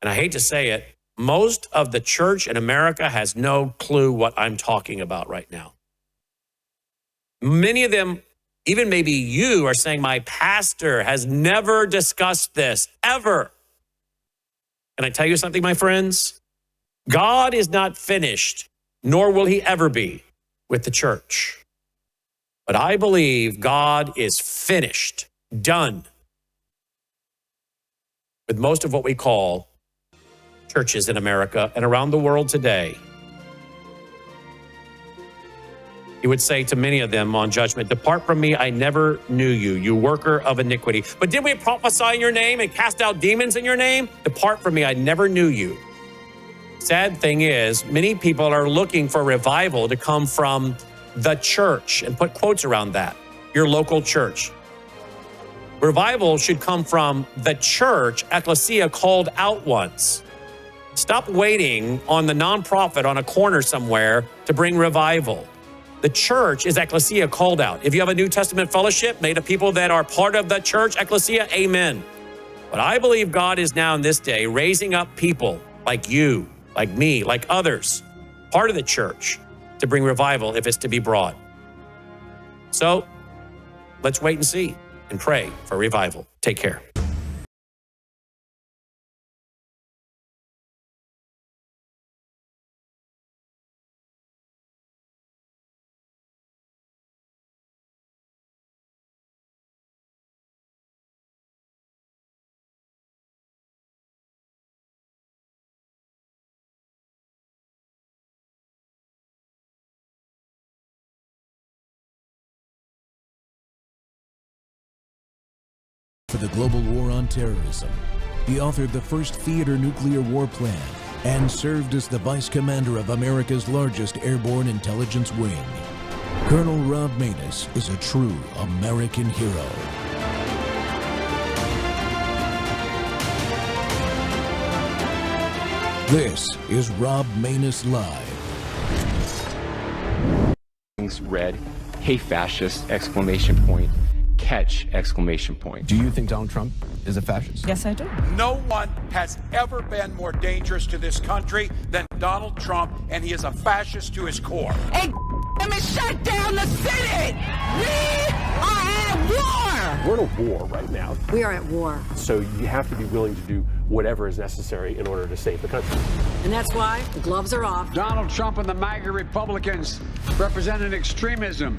And I hate to say it, most of the church in America has no clue what I'm talking about right now. Many of them, even maybe you, are saying, my pastor has never discussed this, ever. Can I tell you something, my friends? God is not finished, nor will he ever be, with the church. But I believe God is finished, done, with most of what we call churches in America and around the world today. He would say to many of them on judgment, depart from me, I never knew you, you worker of iniquity. But did we prophesy in your name and cast out demons in your name? Depart from me, I never knew you. Sad thing is, many people are looking for revival to come from the church, and put quotes around that, your local church. Revival should come from the church, ecclesia, called out ones. Stop waiting on the nonprofit on a corner somewhere to bring revival. The church is ecclesia, called out. If you have a New Testament fellowship made of people that are part of the church, ecclesia, amen. But I believe God is now in this day raising up people like you, like me, like others, part of the church, to bring revival if it's to be brought. So let's wait and see and pray for revival. Take care. For the global war on terrorism, he authored the first theater nuclear war plan and served as the vice commander of America's largest airborne intelligence wing. Colonel Rob Maness is a true American hero. This is Rob Maness Live. Read, hey fascist, exclamation point. Catch, exclamation point. Do you think Donald Trump is a fascist? Yes, I do. No one has ever been more dangerous to this country than Donald Trump, and he is a fascist to his core. Hey, let me shut down the Senate! We are at war! We're in a war right now. We are at war. So you have to be willing to do whatever is necessary in order to save the country. And that's why the gloves are off. Donald Trump and the MAGA Republicans represent an extremism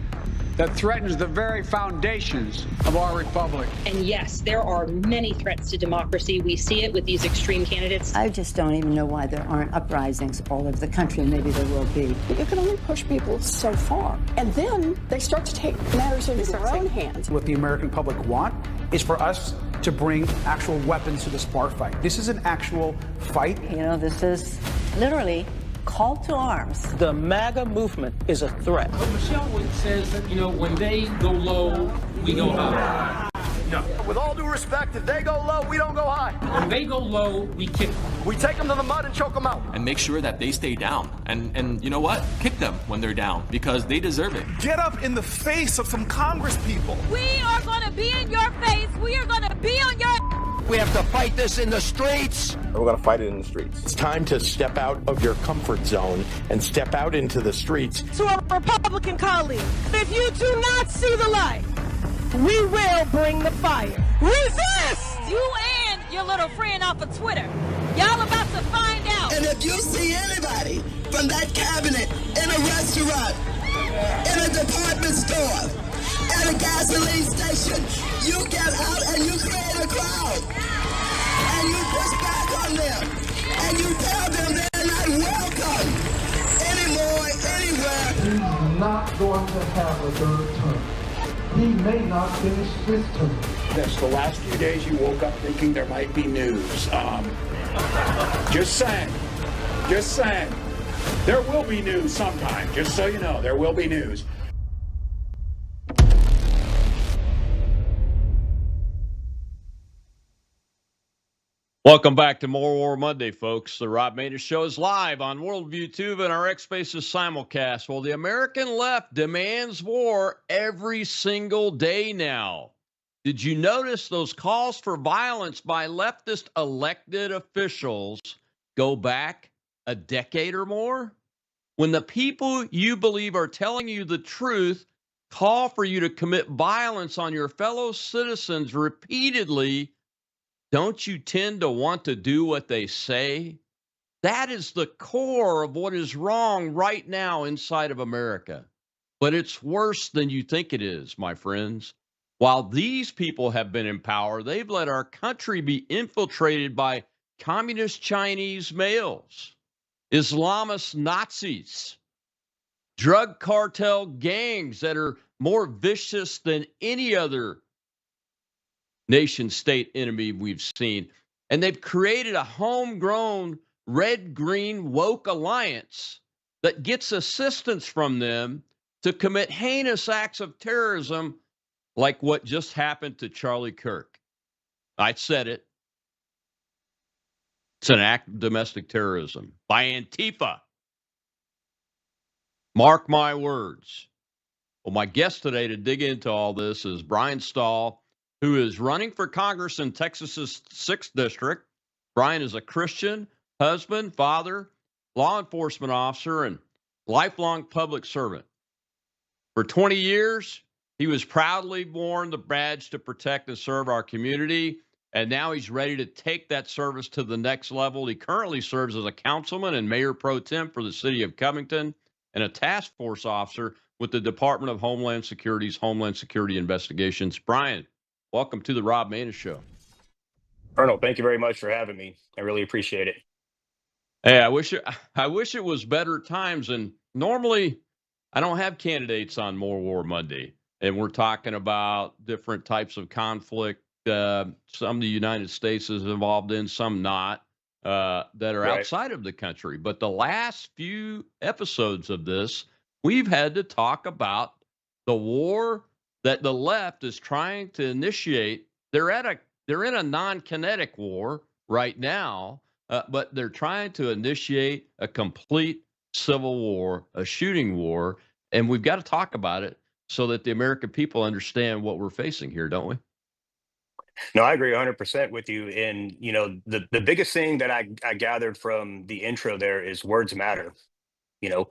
that threatens the very foundations of our republic. And yes, there are many threats to democracy. We see it with these extreme candidates. I just don't even know why there aren't uprisings all over the country. Maybe there will be. You can only push people so far. And then they start to take matters into their own hands. What the American public want is for us to bring actual weapons to this bar fight. This is an actual fight. You know, this is literally call to arms. The MAGA movement is a threat. But Michelle says that, when they go low, we go high. No. With all due respect, if they go low, we don't go high. When they go low, we kick them. We take them to the mud and choke them out. And make sure that they stay down. And you know what? Kick them when they're down, because they deserve it. Get up in the face of some Congress people. We are going to be in your face. We are going to be on your... We have to fight this in the streets. We're going to fight it in the streets. It's time to step out of your comfort zone and step out into the streets. To our Republican colleagues, if you do not see the light, we will bring the fire. Resist! You and your little friend off of Twitter. Y'all about to find out. And if you see anybody from that cabinet in a restaurant, in a department store, at a gasoline station, you get out and you create a crowd. And you push back on them. And you tell them they're not welcome anymore, anywhere. He's not going to have a third term. He may not finish this term. That's the last few days you woke up thinking there might be news. Just saying. Just saying. There will be news sometime. Just so you know, there will be news. Welcome back to More War Monday, folks. The Rob Maness Show is live on Worldview Tube and our X Spaces simulcast. Well, the American left demands war every single day now. Did you notice those calls for violence by leftist elected officials go back a decade or more? When the people you believe are telling you the truth call for you to commit violence on your fellow citizens repeatedly, don't you tend to want to do what they say? That is the core of what is wrong right now inside of America. But it's worse than you think it is, my friends. While these people have been in power, they've let our country be infiltrated by communist Chinese males, Islamist Nazis, drug cartel gangs that are more vicious than any other nation state enemy we've seen. And they've created a homegrown red green woke alliance that gets assistance from them to commit heinous acts of terrorism like what just happened to Charlie Kirk. I said it. It's an act of domestic terrorism by Antifa. Mark my words. Well, my guest today to dig into all this is Brian Stahl, who is running for Congress in Texas's 6th District. Brian is a Christian, husband, father, law enforcement officer, and lifelong public servant. For 20 years, he was proudly worn the badge to protect and serve our community, and now he's ready to take that service to the next level. He currently serves as a councilman and mayor pro tem for the city of Covington and a task force officer with the Department of Homeland Security's Homeland Security Investigations. Brian, welcome to the Rob Maness Show. Colonel, thank you very much for having me. I really appreciate it. Hey, I wish it was better times. And normally, I don't have candidates on More War Monday, and we're talking about different types of conflict. Some the United States is involved in, some not, that are Right. outside of the country. But the last few episodes of this, we've had to talk about the war that the left is trying to initiate. They're in a non-kinetic war right now, but they're trying to initiate a complete civil war, a shooting war, and we've got to talk about it so that the American people understand what we're facing here, don't we? No, I agree 100% with you. And, the biggest thing that I gathered from the intro there is words matter. You know,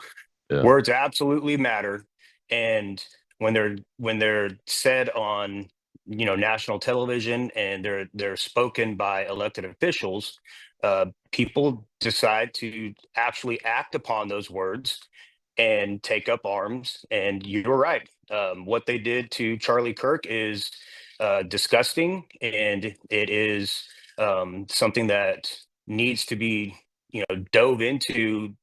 Yeah. Words absolutely matter. And when they're said on, national television and they're spoken by elected officials, people decide to actually act upon those words and take up arms. And you're right. What they did to Charlie Kirk is disgusting, and it is something that needs to be, dove into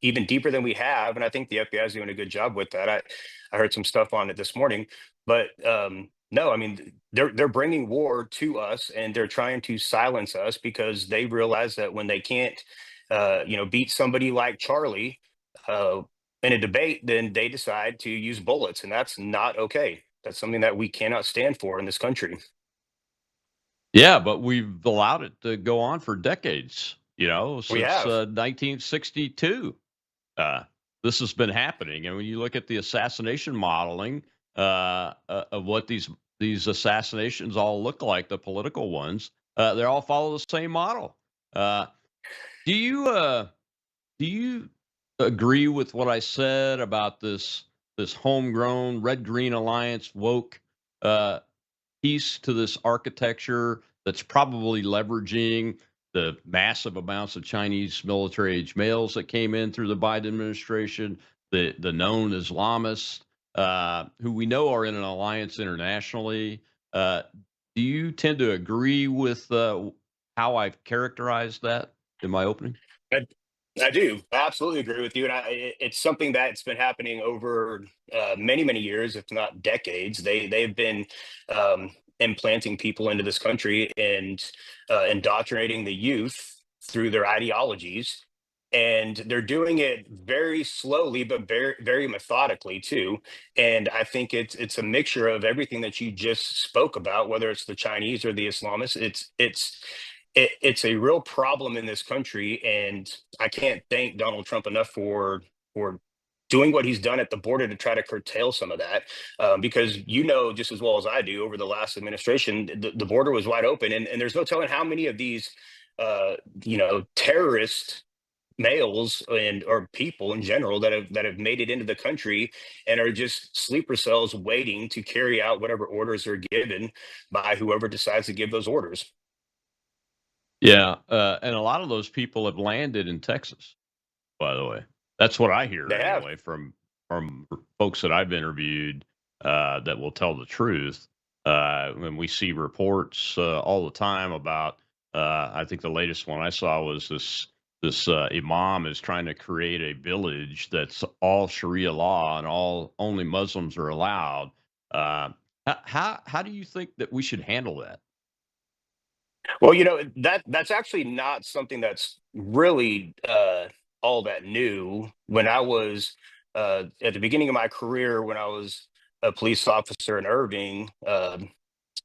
even deeper than we have. And I think the FBI is doing a good job with that. I heard some stuff on it this morning, but no, I mean they're bringing war to us, and they're trying to silence us because they realize that when they can't, beat somebody like Charlie uh, in a debate, then they decide to use bullets, and that's not okay. That's something that we cannot stand for in this country. Yeah, but we've allowed it to go on for decades, We since have. 1962. This has been happening. And when you look at the assassination modeling of what these assassinations all look like, the political ones, they all follow the same model. Do you agree with what I said about this homegrown red green alliance woke piece to this architecture that's probably leveraging the massive amounts of Chinese military age males that came in through the Biden administration, the known Islamists who we know are in an alliance internationally? Do you tend to agree with how I've characterized that in my opening? I, I do. I absolutely agree with you, and it's something that's been happening over many, many years, if not decades. They've been implanting people into this country and indoctrinating the youth through their ideologies, and they're doing it very slowly, but very, very methodically too. And I think it's a mixture of everything that you just spoke about, whether it's the Chinese or the Islamists. It's a real problem in this country, and I can't thank Donald Trump enough for doing what he's done at the border to try to curtail some of that, because just as well as I do, over the last administration, the border was wide open, and there's no telling how many of these terrorist males or people in general that have made it into the country and are just sleeper cells waiting to carry out whatever orders are given by whoever decides to give those orders. Yeah, and a lot of those people have landed in Texas, by the way. That's what I hear They have. anyway from folks that I've interviewed that will tell the truth. When we see reports all the time about, I think the latest one I saw was this imam is trying to create a village that's all Sharia law and only Muslims are allowed. How do you think that we should handle that? Well, that's actually not something that's really all that new. When I was at the beginning of my career, when I was a police officer in Irving,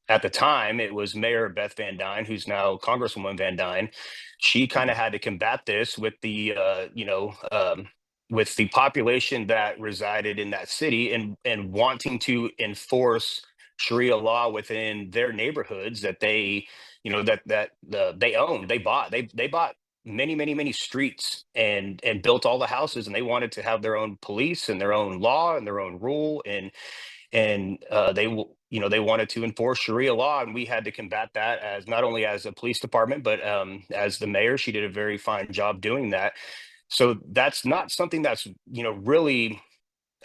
at the time, it was Mayor Beth Van Dyne, who's now Congresswoman Van Dyne. She kind of had to combat this with the population that resided in that city and wanting to enforce Sharia law within their neighborhoods that they owned, they bought many streets and built all the houses, and they wanted to have their own police and their own law and their own rule, they wanted to enforce Sharia law, and we had to combat that as not only as a police department, but as the mayor. She did a very fine job doing that. So that's not something that's really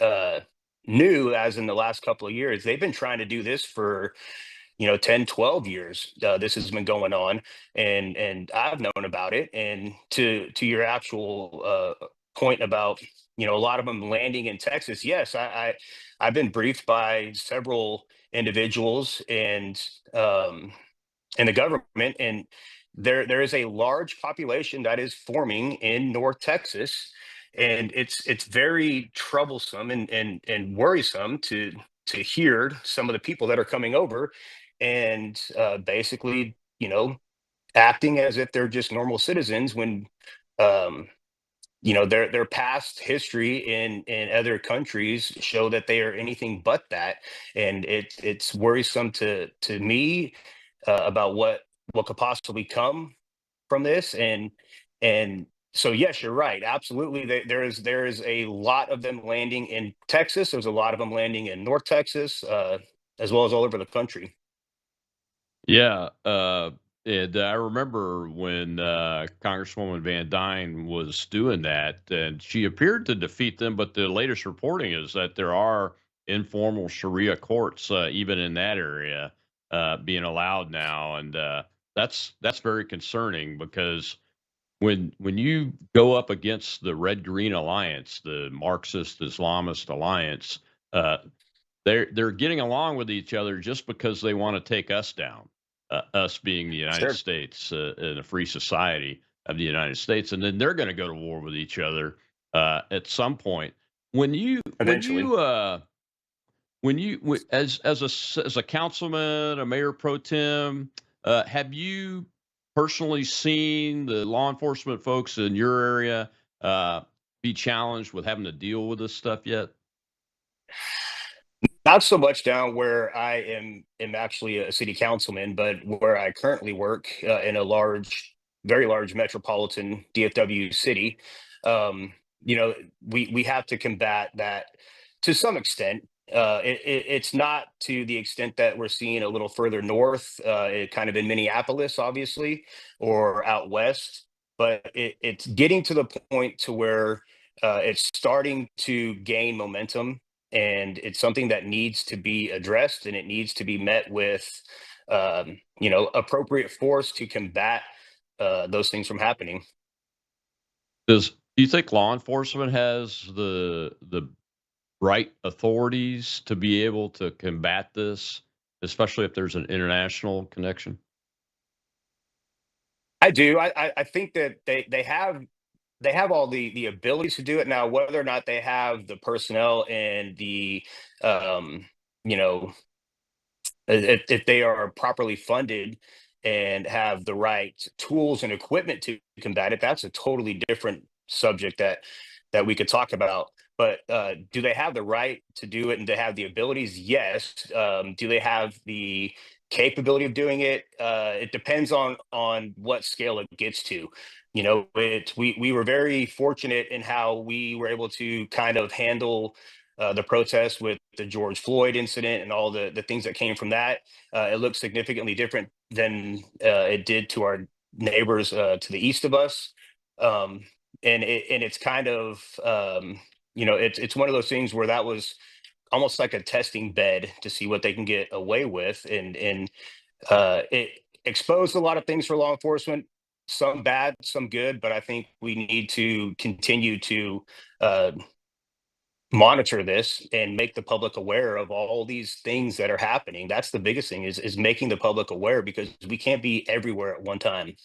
uh, new. As in the last couple of years, they've been trying to do this for 10, 12 years. This has been going on, and I've known about it. And to your actual point about a lot of them landing in Texas, yes, I've been briefed by several individuals and the government, and there is a large population that is forming in North Texas, and it's very troublesome and worrisome to hear some of the people that are coming over and basically acting as if they're just normal citizens when um, their past history in other countries show that they are anything but that, and it's worrisome to me about what could possibly come from this. And so yes, you're right, absolutely. There is a lot of them landing in Texas. There's a lot of them landing in North Texas, as well as all over the country. Yeah, and I remember when Congresswoman Van Dyne was doing that, and she appeared to defeat them. But the latest reporting is that there are informal Sharia courts, even in that area, being allowed now, and that's very concerning because when you go up against the Red Green Alliance, the Marxist Islamist alliance, uh, they're getting along with each other just because they want to take us down, us being the United Sure. States and a free society of the United States, and then they're going to go to war with each other at some point. When you when Eventually. you uh, when you as a councilman, a mayor pro tem, have you personally seen the law enforcement folks in your area be challenged with having to deal with this stuff yet? Not so much down where I am actually a city councilman, but where I currently work in a very large metropolitan DFW city. Um, we have to combat that to some extent. It's not to the extent that we're seeing a little further north, kind of in Minneapolis, obviously, or out west, but it's getting to the point to where it's starting to gain momentum, and it's something that needs to be addressed, and it needs to be met with appropriate force to combat those things from happening. Do you think law enforcement has the right authorities to be able to combat this, especially if there's an international connection? I do. I think that they have all the abilities to do it. Now, whether or not they have the personnel and the um, you know if they are properly funded and have the right tools and equipment to combat it, that's a totally different subject that we could talk about. But do they have the right to do it and to have the abilities? Yes. Do they have the capability of doing it? It depends on what scale it gets to. You know, we were very fortunate in how we were able to kind of handle the protests with the George Floyd incident and all the things that came from that. It looks significantly different than it did to our neighbors to the east of us. And it's kind of it's one of those things where that was almost like a testing bed to see what they can get away with, and it exposed a lot of things for law enforcement, some bad, some good, but I think we need to continue to monitor this and make the public aware of all these things that are happening. That's the biggest thing, is making the public aware, because we can't be everywhere at one time.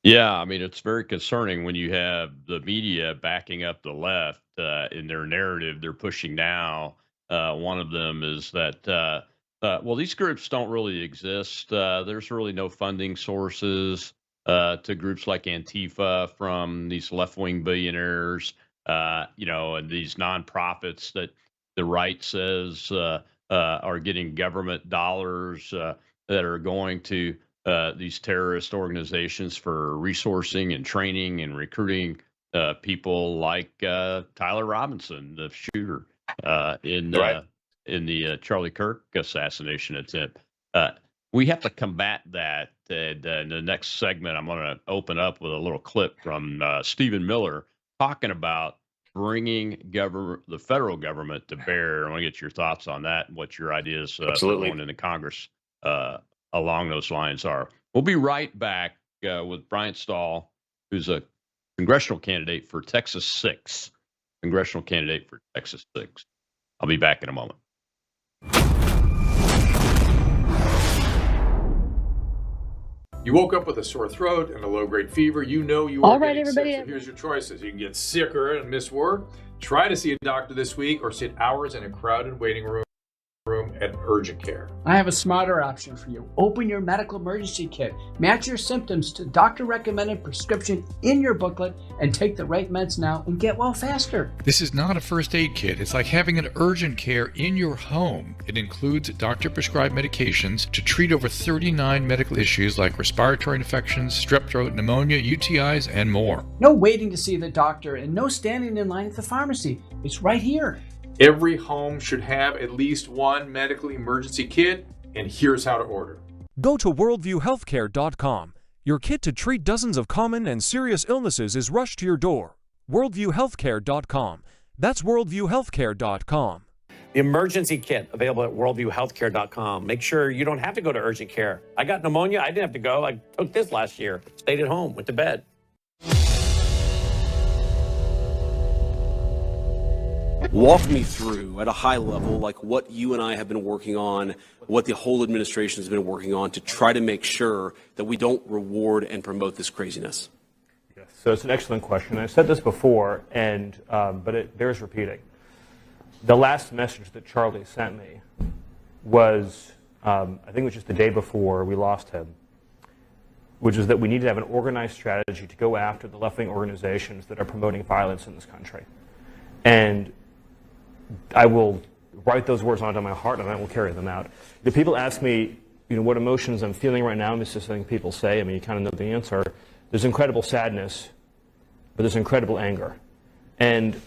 Yeah, I mean, it's very concerning when you have the media backing up the left in their narrative they're pushing now. One of them is that, well, these groups don't really exist. There's really no funding sources to groups like Antifa from these left-wing billionaires, and these nonprofits that the right says are getting government dollars that are going to these terrorist organizations for resourcing and training and recruiting people like Tyler Robinson, the shooter in the Charlie Kirk assassination attempt. We have to combat that. And in the next segment, I'm going to open up with a little clip from Stephen Miller talking about bringing the federal government to bear. I want to get your thoughts on that and what your ideas for going into Congress along those lines are. We'll be right back with Bryant Stahl, who's a congressional candidate for Texas 6. Congressional candidate for Texas 6. I'll be back in a moment. You woke up with a sore throat and a low-grade fever. You know you are getting sick. So here's your choices. You can get sicker and miss work. Try to see a doctor this week, or sit hours in a crowded waiting room at urgent care. I have a smarter option for you. Open your medical emergency kit. Match your symptoms to doctor-recommended prescription in your booklet and take the right meds now and get well faster. This is not a first aid kit. It's like having an urgent care in your home. It includes doctor-prescribed medications to treat over 39 medical issues like respiratory infections, strep throat, pneumonia, UTIs, and more. No waiting to see the doctor and no standing in line at the pharmacy. It's right here. Every home should have at least one medical emergency kit, and here's how to order. Go to worldviewhealthcare.com. Your kit to treat dozens of common and serious illnesses is rushed to your door. worldviewhealthcare.com. That's worldviewhealthcare.com. The emergency kit available at worldviewhealthcare.com. Make sure you don't have to go to urgent care. I got pneumonia. I didn't have to go. I took this last year. Stayed at home, went to bed. Walk me through at a high level, like what you and I have been working on, what the whole administration has been working on to try to make sure that we don't reward and promote this craziness. Yes. So it's an excellent question. I've said this before, but it bears repeating. The last message that Charlie sent me was, I think it was just the day before we lost him, which is that we need to have an organized strategy to go after the left-wing organizations that are promoting violence in this country. And I will write those words onto my heart, and I will carry them out. If people ask me, what emotions I'm feeling right now, it's just something people say. I mean, you kind of know the answer. There's incredible sadness, but there's incredible anger. And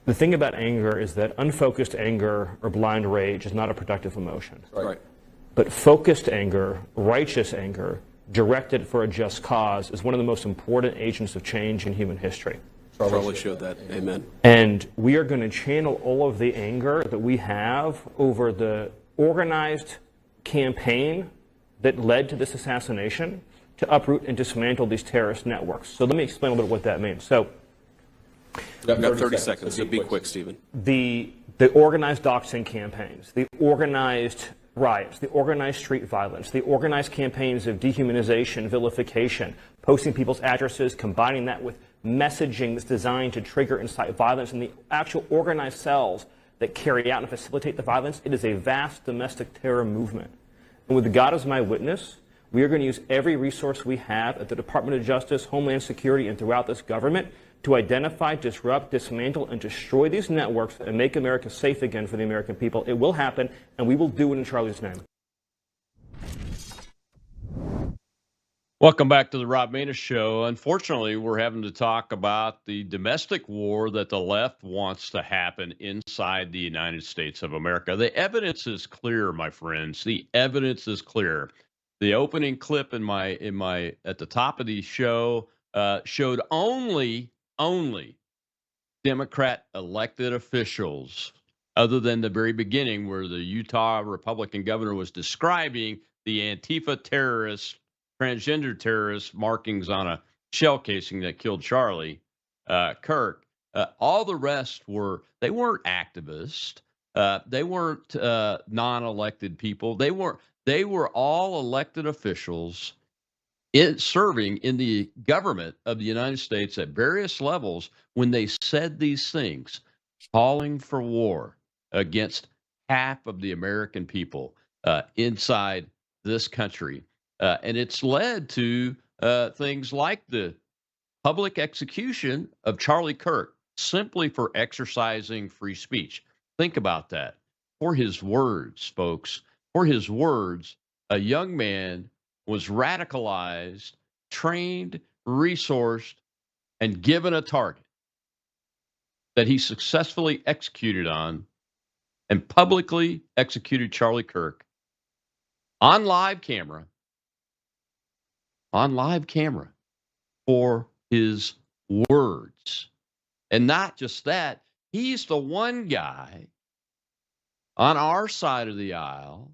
the thing about anger is that unfocused anger or blind rage is not a productive emotion. Right. But focused anger, righteous anger, directed for a just cause is one of the most important agents of change in human history. Charlie showed that. Amen. And we are going to channel all of the anger that we have over the organized campaign that led to this assassination to uproot and dismantle these terrorist networks. So let me explain a little bit what that means. So, I've got 30 seconds, so be quick, Stephen. The organized doxing campaigns, the organized riots, the organized street violence, the organized campaigns of dehumanization, vilification, posting people's addresses, combining that with messaging that's designed to trigger and incite violence, and the actual organized cells that carry out and facilitate the violence, it is a vast domestic terror movement. And with God as my witness, we are going to use every resource we have at the Department of Justice, Homeland Security, and throughout this government to identify, disrupt, dismantle, and destroy these networks and make America safe again for the American people. It will happen, and we will do it in Charlie's name. Welcome back to the Rob Maness Show. Unfortunately, we're having to talk about the domestic war that the left wants to happen inside the United States of America. The evidence is clear, my friends. The evidence is clear. The opening clip in my at the top of the show showed only Democrat elected officials, other than the very beginning where the Utah Republican governor was describing the Antifa terrorists, transgender terrorist markings on a shell casing that killed Charlie Kirk. All the rest they weren't activists. They weren't non-elected people. They were all elected officials serving in the government of the United States at various levels when they said these things, calling for war against half of the American people inside this country. And it's led to things like the public execution of Charlie Kirk simply for exercising free speech. Think about that. For his words, folks, for his words, a young man was radicalized, trained, resourced, and given a target that he successfully executed on and publicly executed Charlie Kirk on live camera for his words. And not just that, he's the one guy on our side of the aisle.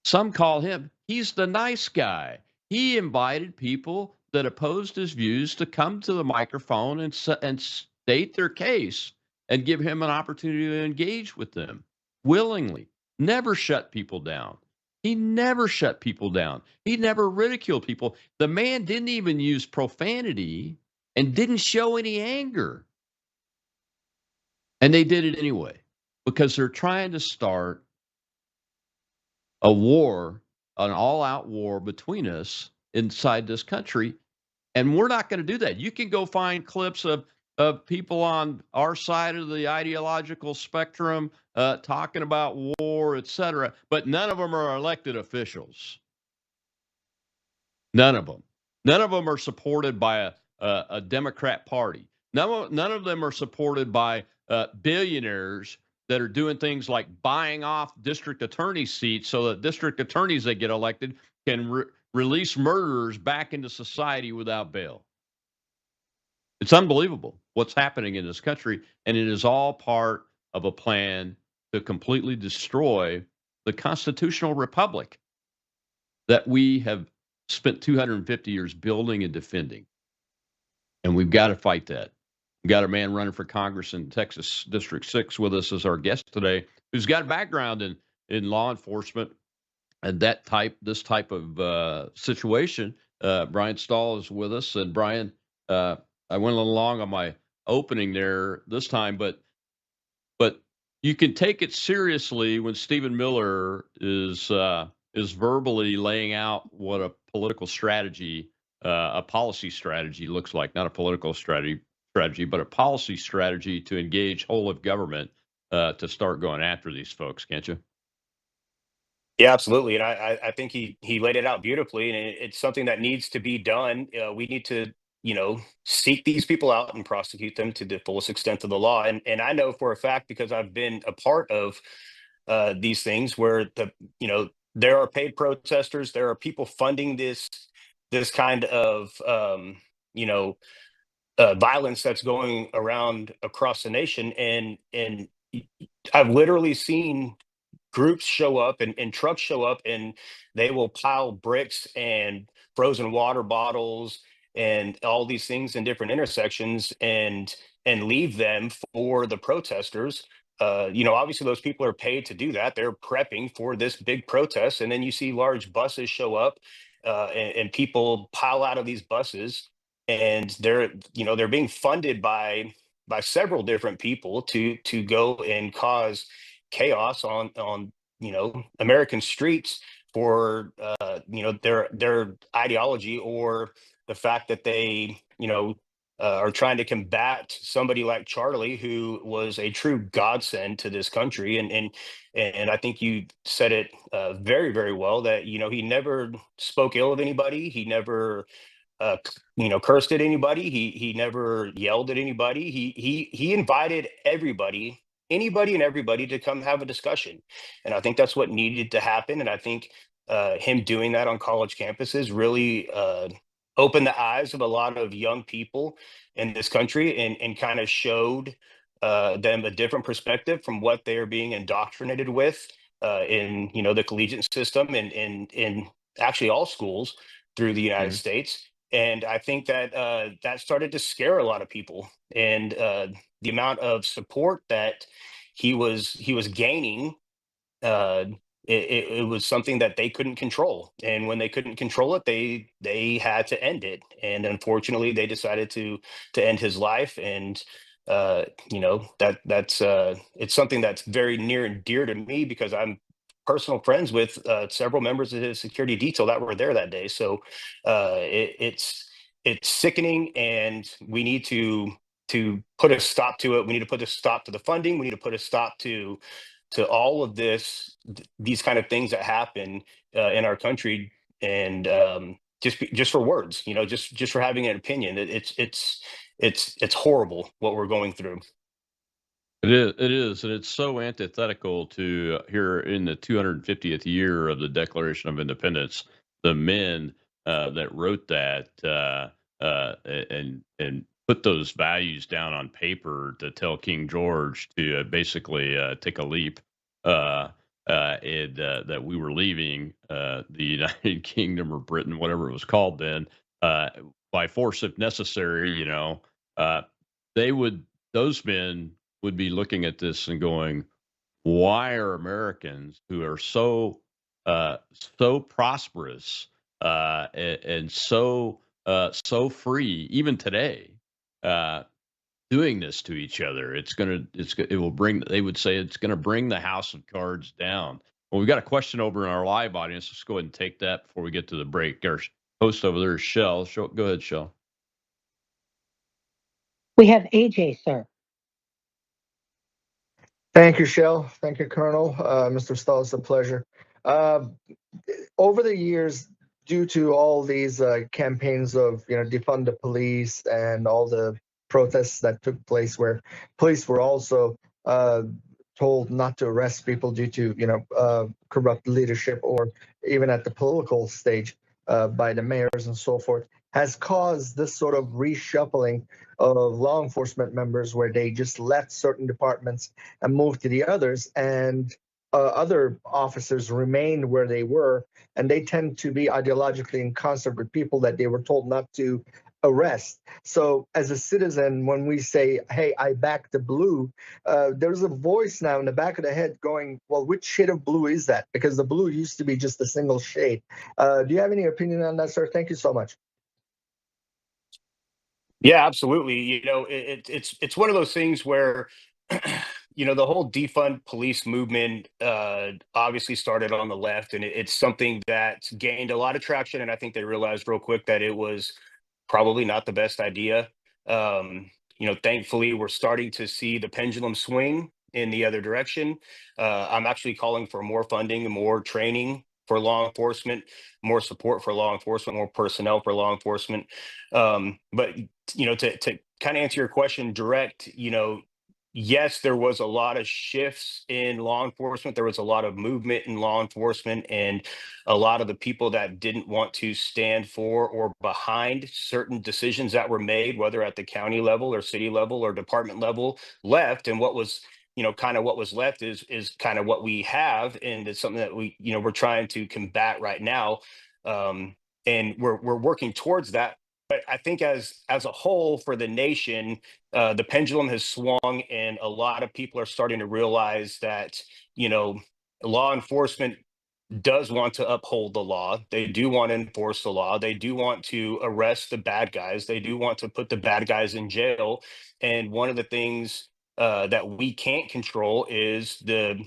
Some call him, he's the nice guy. He invited people that opposed his views to come to the microphone and state their case and give him an opportunity to engage with them willingly. Never shut people down. He never shut people down. He never ridiculed people. The man didn't even use profanity and didn't show any anger. And they did it anyway because they're trying to start a war, an all-out war between us inside this country. And we're not going to do that. You can go find clips of people on our side of the ideological spectrum talking about war, etc., but none of them are elected officials. None of them. None of them are supported by a Democrat party. None of them are supported by billionaires that are doing things like buying off district attorney seats so that district attorneys that get elected can release murderers back into society without bail. It's unbelievable what's happening in this country, and it is all part of a plan to completely destroy the constitutional republic that we have spent 250 years building and defending. And we've got to fight that. We've got a man running for Congress in Texas District 6 with us as our guest today, who's got a background in law enforcement and this type of situation. Brian Stahl is with us. And Brian, I went a little long on my opening there this time, but you can take it seriously when Stephen Miller is verbally laying out what a political strategy, a policy strategy looks like. Not a political strategy, but a policy strategy to engage whole of government to start going after these folks, can't you? Yeah, absolutely. And I think he laid it out beautifully, and it's something that needs to be done. We need to, seek these people out and prosecute them to the fullest extent of the law. And I know for a fact, because I've been a part of these things where there are paid protesters, there are people funding this kind of, violence that's going around across the nation. And I've literally seen groups show up and trucks show up, and they will pile bricks and frozen water bottles and all these things in different intersections and leave them for the protesters. Obviously those people are paid to do that. They're prepping for this big protest, and then you see large buses show up, and people pile out of these buses, and they're being funded by several different people to go and cause chaos on American streets for their ideology, or the fact that they are trying to combat somebody like Charlie, who was a true godsend to this country. And I think you said it very, very well, that, he never spoke ill of anybody. He never cursed at anybody. He never yelled at anybody. He invited anybody and everybody to come have a discussion. And I think that's what needed to happen. And I think him doing that on college campuses really opened the eyes of a lot of young people in this country, and kind of showed them a different perspective from what they are being indoctrinated with in the collegiate system, and in actually all schools through the United States. And I think that that started to scare a lot of people, and the amount of support that he was gaining, uh, it was something that they couldn't control. And when they couldn't control it, they had to end it. And unfortunately, they decided to end his life. And that's it's something that's very near and dear to me, because I'm personal friends with several members of his security detail that were there that day. So it's sickening, and we need to put a stop to it. We need to put a stop to the funding. We need to put a stop to all of these kind of things that happen in our country. And just for words, just for having an opinion. It's horrible what we're going through. It is, and it's so antithetical to here in the 250th year of the Declaration of Independence, the men that wrote that and put those values down on paper to tell King George to basically take a leap, and that we were leaving the United Kingdom or Britain, whatever it was called then, by force if necessary. They would those men would be looking at this and going, why are Americans who are so prosperous and so free even today doing this to each other? It will bring, they would say, it's going to bring the house of cards down. Well, we've got a question over in our live audience. Let's go ahead and take that before we get to the break. Our host over there is Shell. Go ahead, Shell. We have AJ, sir. Thank you, Shell. Thank you, Colonel. Mr. Stahl, it's a pleasure. Over the years, due to all these campaigns of defund the police and all the protests that took place, where police were also told not to arrest people due to corrupt leadership, or even at the political stage by the mayors and so forth, has caused this sort of reshuffling of law enforcement members, where they just left certain departments and moved to the others, and other officers remained where they were, and they tend to be ideologically in concert with people that they were told not to arrest. So as a citizen, when we say, hey, I back the blue, there's a voice now in the back of the head going, well, which shade of blue is that? Because the blue used to be just a single shade. Do you have any opinion on that, sir? Thank you so much. Yeah, absolutely. It's one of those things where the whole defund police movement obviously started on the left, and it's something that gained a lot of traction. And I think they realized real quick that it was probably not the best idea. Thankfully, we're starting to see the pendulum swing in the other direction. I'm actually calling for more funding and more training for law enforcement, more support for law enforcement, more personnel for law enforcement. But to kind of answer your question direct, yes, there was a lot of shifts in law enforcement. There was a lot of movement in law enforcement, and a lot of the people that didn't want to stand for or behind certain decisions that were made, whether at the county level or city level or department level, left. And what was kind of what was left is kind of what we have, and it's something that we're trying to combat right now, and we're working towards that. But I think as a whole for the nation, the pendulum has swung, and a lot of people are starting to realize that law enforcement does want to uphold the law. They do want to enforce the law. They do want to arrest the bad guys. They do want to put the bad guys in jail. And one of the things that we can't control is the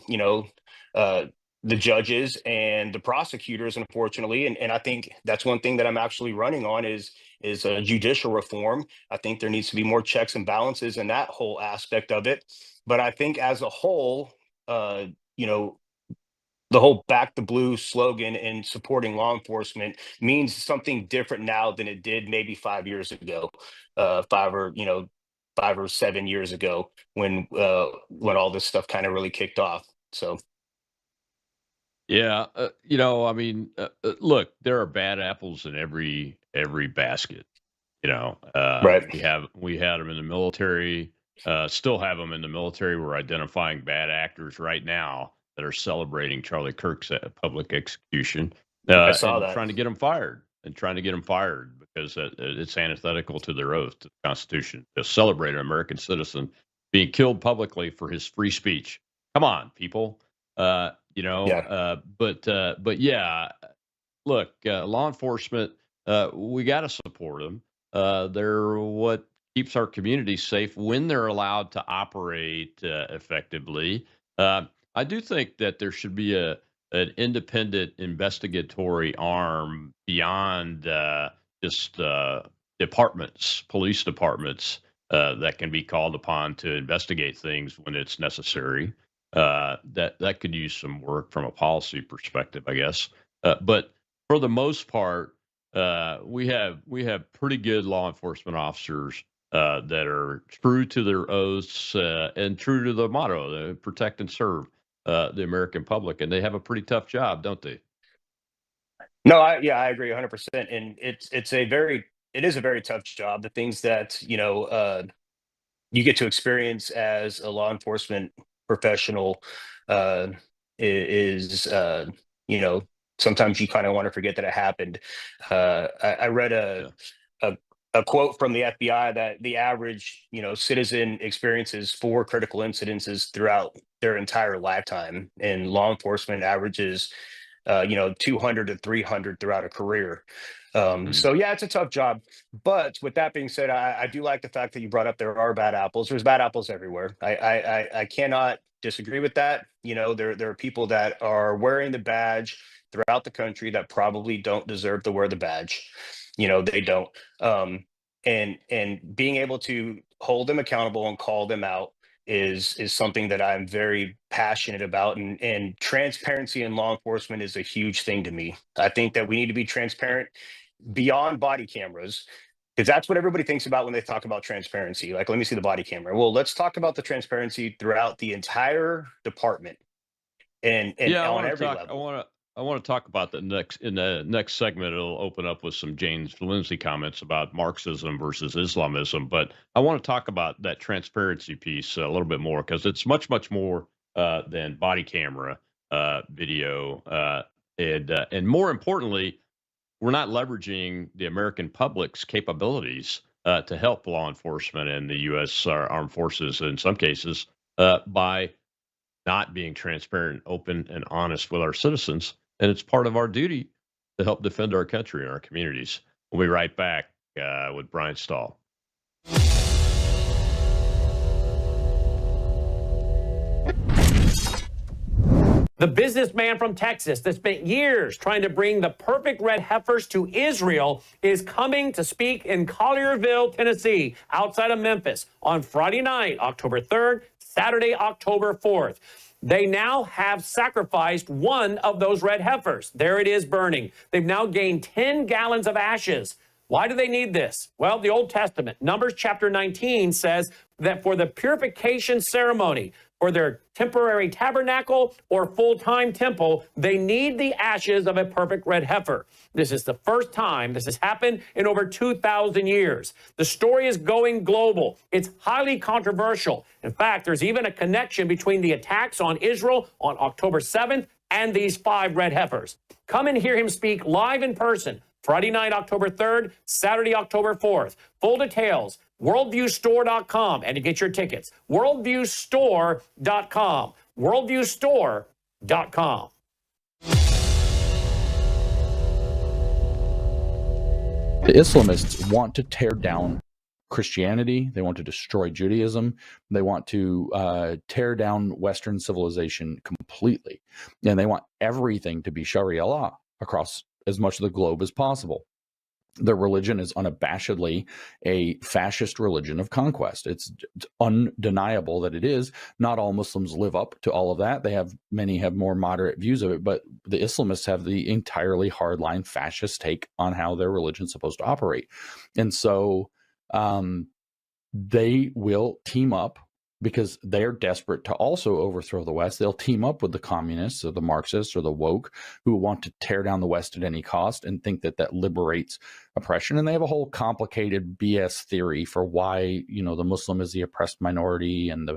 judges and the prosecutors, unfortunately. And I think that's one thing that I'm actually running on is is judicial reform. I think there needs to be more checks and balances in that whole aspect of it. But I think as a whole, you know, the whole back the blue slogan and supporting law enforcement means something different now than it did maybe 5 years ago, 5 or 7 years ago when all this stuff kind of really kicked off. So Yeah, I mean, look, there are bad apples in every basket. right. We had them in the military, still have them in the military. We're identifying bad actors right now that are celebrating Charlie Kirk's public execution, I saw and that. trying to get them fired because it's antithetical to their oath to the Constitution to celebrate an American citizen being killed publicly for his free speech. Come on, people. But yeah, look, law enforcement, we got to support them. They're what keeps our communities safe when they're allowed to operate effectively. I do think that there should be an independent investigatory arm beyond just police departments that can be called upon to investigate things when it's necessary. That could use some work from a policy perspective, I guess. But for the most part, we have pretty good law enforcement officers that are true to their oaths and true to the motto, protect and serve the American public, and they have a pretty tough job, don't they? No, I agree 100%. And it is a very tough job. The things that, you get to experience as a law enforcement professional uh, is, sometimes you kind of want to forget that it happened. I read a, a quote from the FBI that the average, citizen experiences 4 critical incidences throughout their entire lifetime, and law enforcement averages 200 to 300 throughout a career. So yeah, it's a tough job. But with that being said, I do like the fact that you brought up there are bad apples. There's bad apples everywhere. I cannot disagree with that. There are people that are wearing the badge throughout the country that probably don't deserve to wear the badge. They don't. And being able to hold them accountable and call them out is something that I'm very passionate about, and transparency in law enforcement is a huge thing to me. I think that we need to be transparent beyond body cameras, because that's what everybody thinks about when they talk about transparency. Like, let me see the body camera. Well, let's talk about the transparency throughout the entire department and Yeah, on every level. I want to talk about in the next segment. It'll open up with some James Lindsay comments about Marxism versus Islamism, but I want to talk about that transparency piece a little bit more because it's much more than body camera video, and more importantly, we're not leveraging the American public's capabilities to help law enforcement and the U.S. Armed Forces in some cases by not being transparent, open, and honest with our citizens. And it's part of our duty to help defend our country and our communities. We'll be right back with Brian Stahl. The businessman from Texas that spent years trying to bring the perfect red heifers to Israel is coming to speak in Collierville, Tennessee, outside of Memphis, on Friday night, October 3rd, Saturday, October 4th. They now have sacrificed one of those red heifers. There it is burning. They've now gained 10 gallons of ashes. Why do they need this? Well, the Old Testament, Numbers chapter 19, says that for the purification ceremony, for their temporary tabernacle or full-time temple, they need the ashes of a perfect red heifer. This is the first time this has happened in over 2,000 years. The story is going global. It's highly controversial. In fact, there's even a connection between the attacks on Israel on October 7th and these 5 red heifers. Come and hear him speak live in person, Friday night, October 3rd, Saturday, October 4th. Full details, worldviewstore.com, and to get your tickets, worldviewstore.com, worldviewstore.com. The Islamists want to tear down Christianity. They want to destroy Judaism. They want to tear down Western civilization completely. And they want everything to be Sharia law across as much of the globe as possible. Their religion is unabashedly a fascist religion of conquest. It's undeniable that it is. Not all Muslims live up to all of that. Many have more moderate views of it, but the Islamists have the entirely hardline fascist take on how their religion's supposed to operate. And so they will team up because they're desperate to also overthrow the West. They'll team up with the communists or the Marxists or the woke who want to tear down the West at any cost and think that that liberates oppression. And they have a whole complicated BS theory for why, the Muslim is the oppressed minority and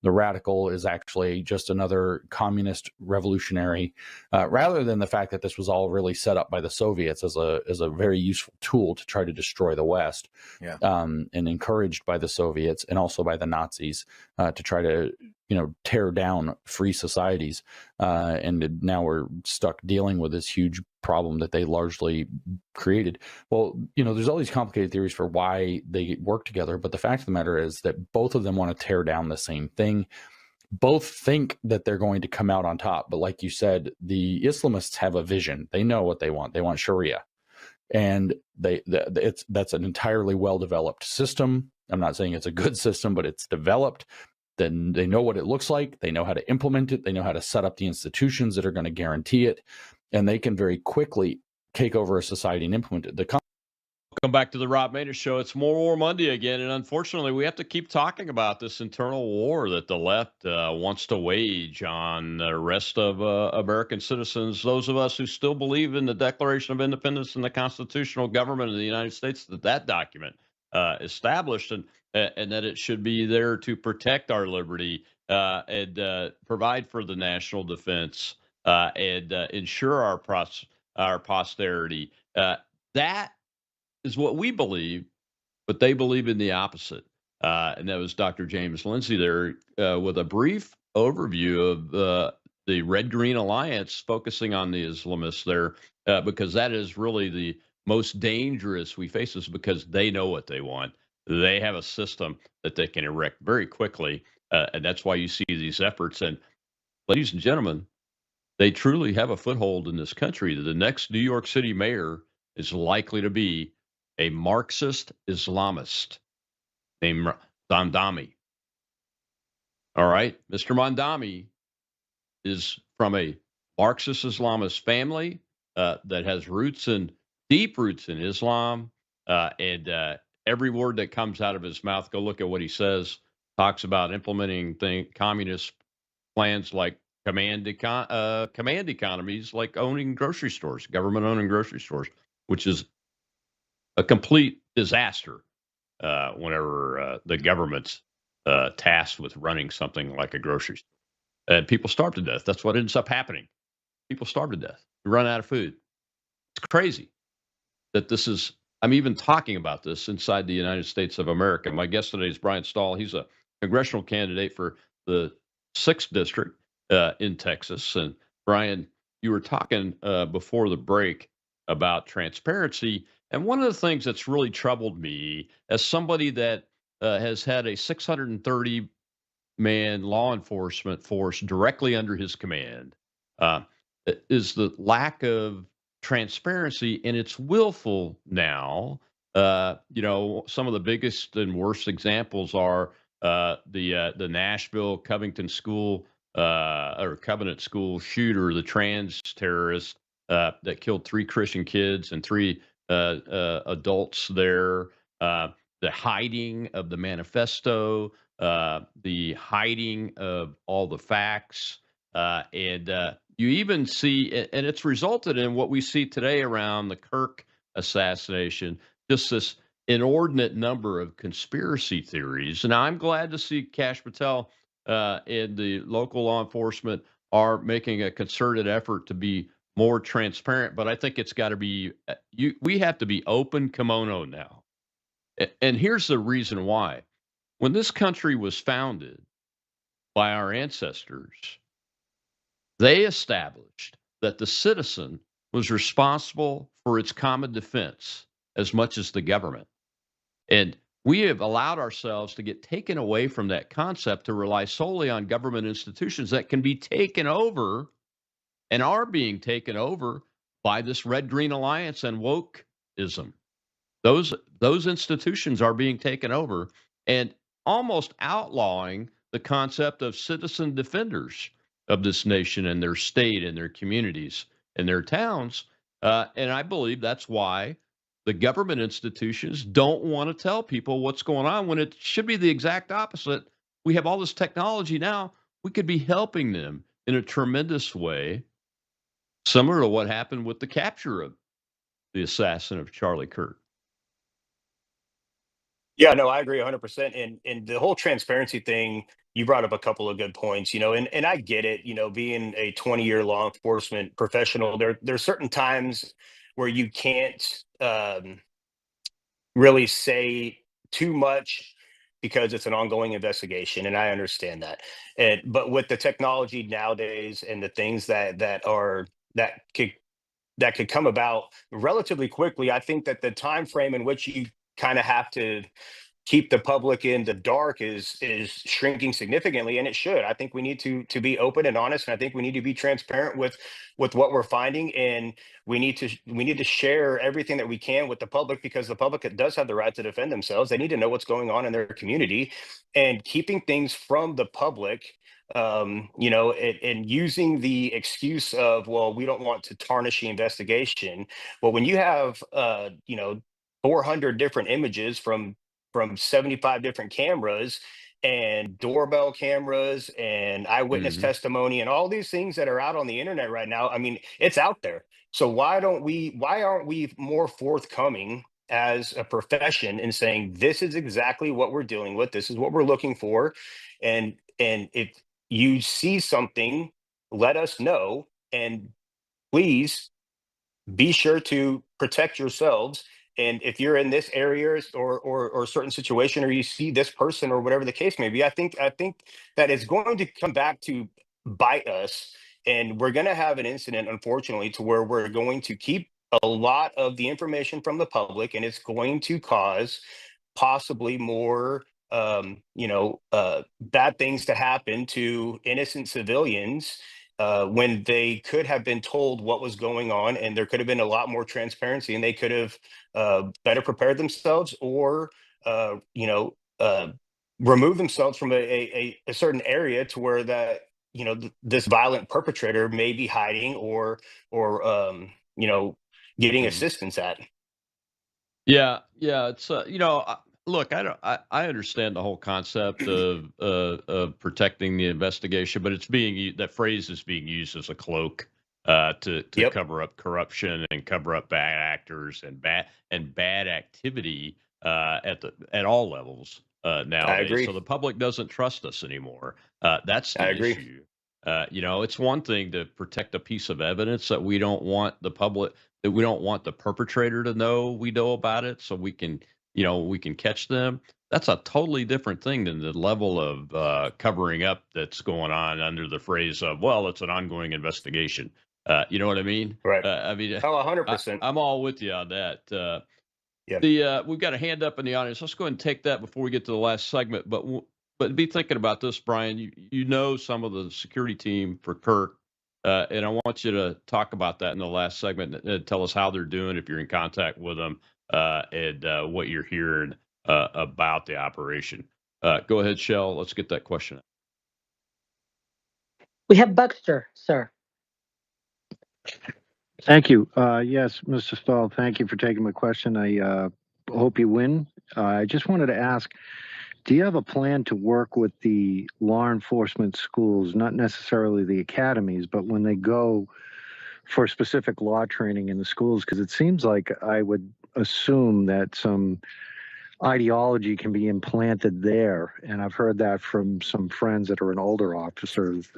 the radical is actually just another communist revolutionary, rather than the fact that this was all really set up by the Soviets as a very useful tool to try to destroy the West, and encouraged by the Soviets and also by the Nazis to try to tear down free societies. And now we're stuck dealing with this huge problem that they largely created. Well, there's all these complicated theories for why they work together, but the fact of the matter is that both of them want to tear down the same thing. Both think that they're going to come out on top, but like you said, the Islamists have a vision. They know what they want. They want Sharia, and that's an entirely well-developed system. I'm not saying it's a good system, but it's developed. Then they know what it looks like. They know how to implement it. They know how to set up the institutions that are going to guarantee it. And they can very quickly take over a society and implement it. Welcome back to the Rob Maness Show. It's More War Monday again. And unfortunately, we have to keep talking about this internal war that the left wants to wage on the rest of American citizens, those of us who still believe in the Declaration of Independence and the constitutional government of the United States, that document established, and that it should be there to protect our liberty and provide for the national defense and ensure our posterity. That is what we believe, but they believe in the opposite. And that was Dr. James Lindsay there with a brief overview of the Red-Green Alliance, focusing on the Islamists there, because that is really the most dangerous we face, is because they know what they want. They have a system that they can erect very quickly, and that's why you see these efforts. And ladies and gentlemen, they truly have a foothold in this country. The next New York City mayor is likely to be a Marxist Islamist named Mondami. All right. Mr. Mondami is from a Marxist Islamist family that has deep roots in Islam. And every word that comes out of his mouth, go look at what he says, talks about implementing communist plans like command economies, like owning grocery stores, government owning grocery stores, which is a complete disaster whenever the government's tasked with running something like a grocery store. And people starve to death. That's what ends up happening. People starve to death. They run out of food. It's crazy that this is, I'm even talking about this inside the United States of America. My guest today is Brian Stahl. He's a congressional candidate for the 6th District in Texas. And Brian, you were talking before the break about transparency. And one of the things that's really troubled me as somebody that has had a 630-man law enforcement force directly under his command is the lack of transparency, and it's willful now. Some of the biggest and worst examples are the Nashville Covington School or Covenant School shooter, the trans terrorist that killed 3 Christian kids and 3 adults there. The hiding of the manifesto, the hiding of all the facts, and you even see, and it's resulted in what we see today around the Kirk assassination, just this inordinate number of conspiracy theories. And I'm glad to see Kash Patel and the local law enforcement are making a concerted effort to be more transparent. But I think it's got to be, we have to be open kimono now. And here's the reason why. When this country was founded by our ancestors, they established that the citizen was responsible for its common defense as much as the government. And we have allowed ourselves to get taken away from that concept to rely solely on government institutions that can be taken over and are being taken over by this Red-Green Alliance and wokeism. Those institutions are being taken over and almost outlawing the concept of citizen defenders of this nation and their state and their communities and their towns. And I believe that's why the government institutions don't want to tell people what's going on when it should be the exact opposite. We have all this technology now. We could be helping them in a tremendous way, similar to what happened with the capture of the assassin of Charlie Kirk. Yeah, no, I agree 100%. And the whole transparency thing, you brought up a couple of good points, and I get it, being a 20-year law enforcement professional, there's certain times where you can't really say too much because it's an ongoing investigation, and I understand that. But with the technology nowadays and the things that could come about relatively quickly, I think that the time frame in which you kind of have to keep the public in the dark is shrinking significantly, and it should. I think we need to be open and honest, and I think we need to be transparent with what we're finding, and we need to share everything that we can with the public, because the public does have the right to defend themselves. They need to know what's going on in their community, and keeping things from the public, and using the excuse of, well, we don't want to tarnish the investigation. Well, when you have 400 different images from 75 different cameras and doorbell cameras and eyewitness Mhm. testimony and all these things that are out on the internet right now, I mean, it's out there. So why aren't we more forthcoming as a profession in saying, this is exactly what we're dealing with, this is what we're looking for, and if you see something, let us know, and please be sure to protect yourselves. And if you're in this area or certain situation, or you see this person or whatever the case may be, I think that it's going to come back to bite us, and we're going to have an incident, unfortunately, to where we're going to keep a lot of the information from the public, and it's going to cause possibly more bad things to happen to innocent civilians, when they could have been told what was going on, and there could have been a lot more transparency, and they could have better prepared themselves, or uh, you know uh, remove themselves from a certain area to where that this violent perpetrator may be hiding, or getting Mhm. assistance at. Yeah, yeah. It's look, I don't, I understand the whole concept of protecting the investigation, but that phrase is being used as a cloak to Yep, cover up corruption and cover up bad actors and bad activity at all levels I nowadays. agree. So the public doesn't trust us anymore. That's I the agree. issue. It's one thing to protect a piece of evidence that we don't want the perpetrator to know we know about it, so we can catch them. That's a totally different thing than the level of covering up that's going on under the phrase of, well, it's an ongoing investigation. You know what I mean? Right. I mean, Oh, 100%. I'm all with you on that. Yeah. We've got a hand up in the audience. Let's go ahead and take that before we get to the last segment. But be thinking about this, Brian. You know some of the security team for Kirk, and I want you to talk about that in the last segment. Tell us how they're doing, if you're in contact with them, and what you're hearing about the operation. Go ahead, Shell. Let's get that question. We have Buckster, sir. Thank you. Yes, Mr. Stahl, thank you for taking my question. I hope you win. I just wanted to ask, do you have a plan to work with the law enforcement schools, not necessarily the academies, but when they go for specific law training in the schools? Because it seems like I would assume that some ideology can be implanted there. And I've heard that from some friends that are in older officers.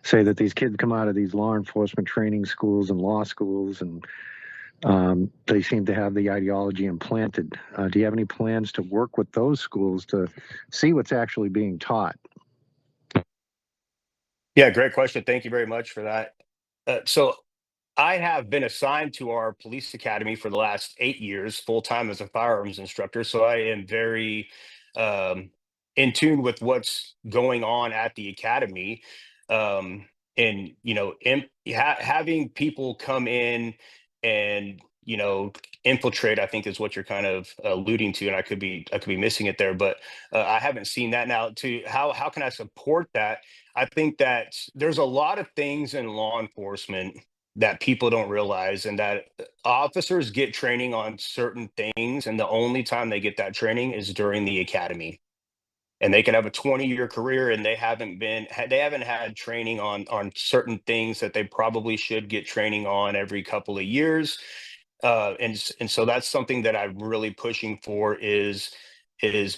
Say that these kids come out of these law enforcement training schools and law schools, and they seem to have the ideology implanted. Do you have any plans to work with those schools to see what's actually being taught? Yeah, great question. Thank you very much for that. So I have been assigned to our police academy for the last 8 years, full time as a firearms instructor. So I am very um, in tune with what's going on at the academy. And having people come in and infiltrate, I think is what you're kind of alluding to, and I could be missing it there, but I haven't seen that. Now, to how can I support that? I think that there's a lot of things in law enforcement that people don't realize, and that officers get training on certain things, and the only time they get that training is during the academy. And they can have a 20-year career and they haven't had training on certain things that they probably should get training on every couple of years. And so that's something that I'm really pushing for is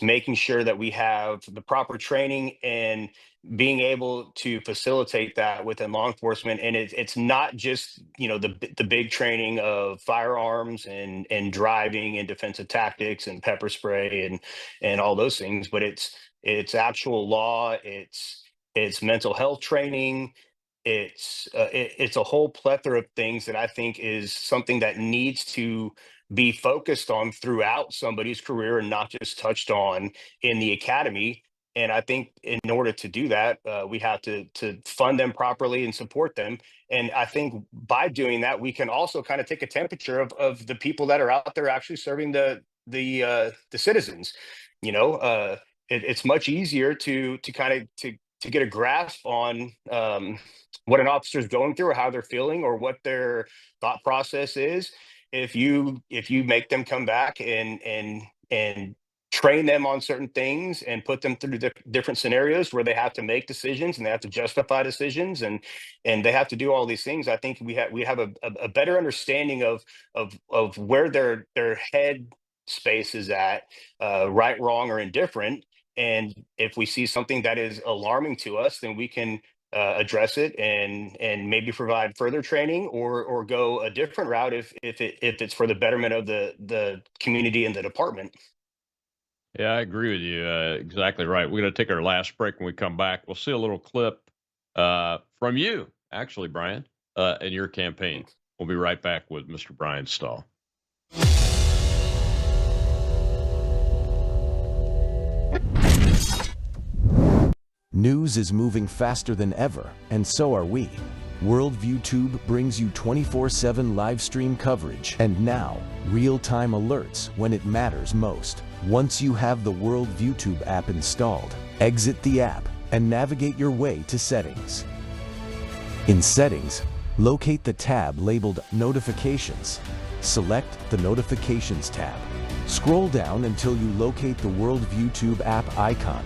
making sure that we have the proper training and being able to facilitate that within law enforcement. And it's not just, the big training of firearms and driving and defensive tactics and pepper spray and all those things, but it's actual law, it's mental health training, it's a whole plethora of things that I think is something that needs to be focused on throughout somebody's career and not just touched on in the academy. And I think in order to do that, we have to fund them properly and support them. And I think by doing that, we can also kind of take a temperature of the people that are out there actually serving the citizens. It's much easier to kind of to get a grasp on what an officer is going through or how they're feeling or what their thought process is if you make them come back and train them on certain things and put them through different scenarios where they have to make decisions and they have to justify decisions and they have to do all these things. I think we have a better understanding of where their head space is at, right, wrong, or indifferent. And if we see something that is alarming to us, then we can address it and maybe provide further training or go a different route if it's for the betterment of the community and the department. Yeah, I agree with you. Exactly right. We're going to take our last break. When we come back, we'll see a little clip from you, actually, Brian, in your campaign. We'll be right back with Mr. Brian Stahl. News is moving faster than ever, and so are we. Worldview Tube brings you 24/7 live stream coverage and now real-time alerts when it matters most. Once you have the Worldview Tube app installed, exit the app and navigate your way to Settings. In Settings, locate the tab labeled Notifications. Select the Notifications tab. Scroll down until you locate the Worldview Tube app icon.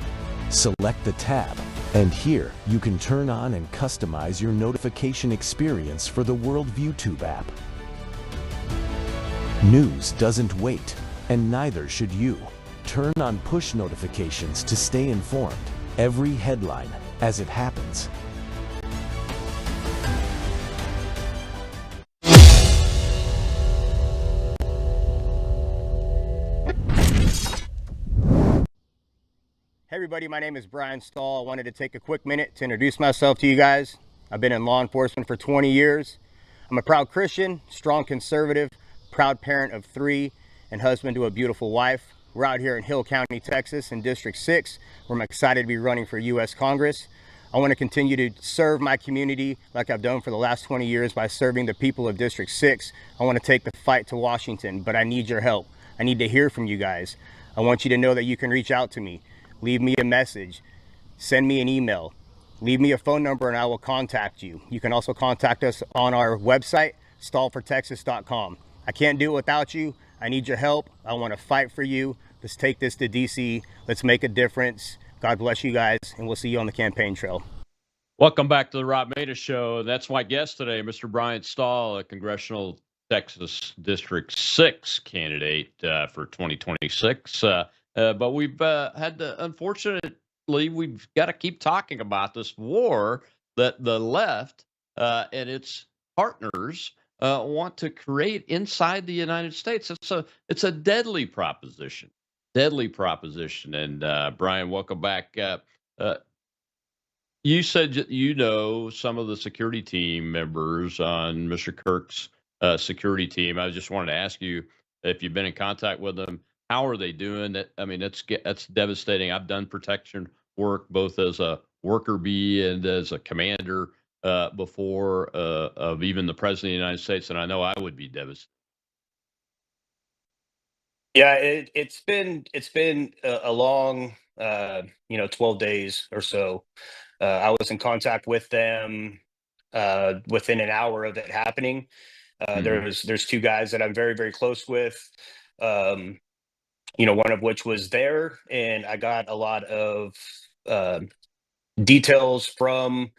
Select the tab, and here you can turn on and customize your notification experience for the Worldview Tube app. News doesn't wait, and neither should you. Turn on push notifications to stay informed. Every headline as it happens. Hey everybody, my name is Brian Stahl. I wanted to take a quick minute to introduce myself to you guys. I've been in law enforcement for 20 years. I'm a proud Christian, strong conservative, proud parent of 3, and husband to a beautiful wife. We're out here in Hill County, Texas in District 6, where I'm excited to be running for U.S. Congress. I want to continue to serve my community like I've done for the last 20 years by serving the people of District 6. I want to take the fight to Washington, but I need your help. I need to hear from you guys. I want you to know that you can reach out to me. Leave me a message, send me an email, leave me a phone number and I will contact you. You can also contact us on our website, stallfortexas.com. I can't do it without you. I need your help. I want to fight for you. Let's take this to DC. Let's make a difference. God bless you guys, and we'll see you on the campaign trail. Welcome back to the Rob Maness Show. That's my guest today, Mr. Brian Stahl, a congressional Texas District 6 candidate for 2026. But we've had to, unfortunately, we've got to keep talking about this war that the left and its partners want to create inside the United States. It's a deadly proposition. And Brian, welcome back. You said you know some of the security team members on Mr. Kirk's security team. I just wanted to ask you if you've been in contact with them. How are they doing? I mean, that's devastating. I've done protection work both as a worker bee and as a commander before of even the president of the United States, and I know I would be devastated. Yeah, it's been a long 12 days or so. I was in contact with them within an hour of it happening. Hmm. There's two guys that I'm very, very close with. Um, one of which was there, and I got a lot of uh, details from